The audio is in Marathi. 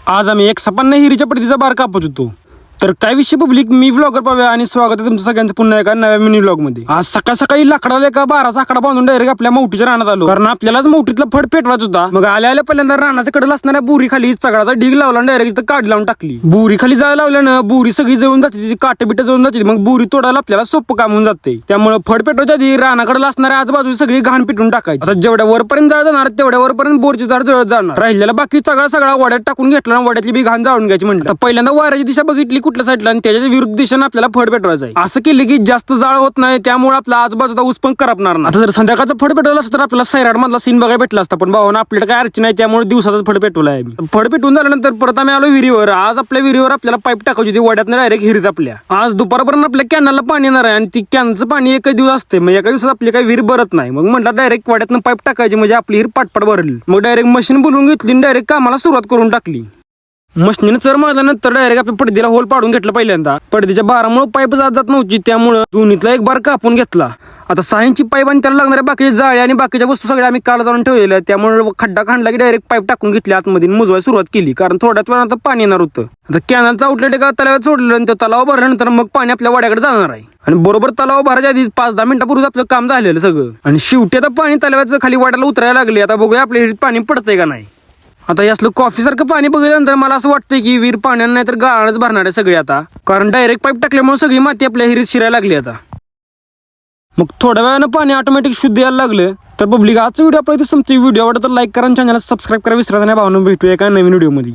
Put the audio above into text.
आज आम्ही एक सपान हिरीच्या पडतीचा बार कापत होतो. तर काय विषय पब्लिक, मी ब्लॉगर पाव्या आणि स्वागत आहे तुमचं सगळ्यांचं पुन्हा एका नव्या मिनी ब्लॉग मध्ये. आज सकाळ सकाळी लाकडाला एका बाराचा आकडा बांधून डायरेक्ट आपल्या मौटीच्या रानात आलो, कारण आपल्यालाच मौटीतला फड पेटवायचा होता. मग आल्या पहिल्यांदा रानाच्या कडेला असणाऱ्या बुरी खाली सगळाचा ढीग लावला आणि डायरेक्ट इथं काढ लावून टाकली. बुरी खाली जायला लावल्यानं बुरी सगळी जळून जाते, तिची काटे बिटे जळून जाते. मग बुरी तोडायला आपल्याला सोपं काम होऊन जाते. त्यामुळे फड पेटवायच्या आधी रानाकडे असणाऱ्या आजूबाजू सगळी घाण पिटून टाकायची. आता जेवढ्या वरपर्यंत जाळ जाणार तेवढ्या वरपर्यंत बोरची झाड जळत जाणार, राहिलेला बाकी सगळा वाड्यात टाकून घेतला आणि वाड्यातली बी घाण जाळून घ्यायची. म्हणलं पहिल्यांदा वाऱ्याची दिशा बघितली कुठल्या साईडला आणि त्याच्या विरुद्ध दिशेने आपल्याला फड पेटवायचं आहे. असं केलं की जास्त जाळ होत नाही, त्यामुळे आपला आजूबाजूचा ऊस पण करपणार नाही. आता जर संध्याकाळचा फड पेटवला असतं तर आपल्याला सैराड मधला सीन बघायला भेटला असता, पण भावानं आपल्याला काय अडचण नाही, त्यामुळे दिवसाचा फड पेटवला आहे. फड पेटवून झाल्यानंतर परत आम्ही आलो विहिरीवर. आज आपल्या विहिरीवर आपल्याला पाईप टाकायची होती वड्यातनं डायरेक्ट हिरीत आपल्या. आज दुपारपर्यंत आपल्या कॅनलला पाणी येणार आहे आणि ती कॅनचं पाणी एकच दिवस असते, मग एका दिवसात आपली काही विहीर भरत नाही. मग म्हटलं डायरेक्ट वड्यातनं पाईप टाकायची म्हणजे आपली हिर पाटपाट भरली. मग डायरेक्ट मशीन बोलवून घेतली आणि डायरेक्ट कामाला सुरुवात करून टाकली. मशीनीनं चर मारल्यानंतर डायरेक्ट आपल्या पडदीला होल पाडून घेतला. पहिल्यांदा पडदीच्या बारामुळे पाईप जात नव्हती, त्यामुळे दोन्हीतला एक बार कापून घेतला. आता 6 इंची पाईप आणि त्याला लागणाऱ्या बाकीच्या जाळ्या आणि बाकीच्या वस्तू सगळ्या आम्ही काल जाऊन ठेवलेल्या, त्यामुळे खड्डा खांडला की डायरेक्ट पाईप टाकून घेतली आतमध्ये मुजवायला सुरुवात केली, कारण थोड्याच वेळात पाणी येणार होतं. आता कॅनलचा आउटलेट एका तलावात सोडलं आणि त्या तलाव भरल्यानंतर मग पाणी आपल्या वाड्याकडे जाणार आहे. आणि बरोबर तलाव भरायच्या आधी 5-10 मिनिटापूर्वी आपलं काम झालेलं सगळं. आणि शेवटी आता पाणी तलावाचं खाली वाड्याला उतरायला लागले. आता बघूया आपल्या हिरीत पाणी पडतंय का नाही. आता यासलं कॉफी सारखं पाणी बघितल्यानंतर मला असं वाटतंय की विहीर पाण्यानं नाही तर गाळच भरणार आहे सगळी आता, कारण डायरेक्ट पाईप टाकल्यामुळे सगळी माती आपल्या हिरीत शिरायला लागली. आता मग थोड्या वेळानं पाणी ऑटोमॅटिक शुद्ध यायला लागलं. तर पब्लिक आजचा व्हिडिओ आपल्याला समजा व्हिडिओ आवडला तर लाईक करा आणि चॅनलला सबस्क्राईब करा विसरा नाही. भावना भेटूया एका नवीन व्हिडिओमध्ये.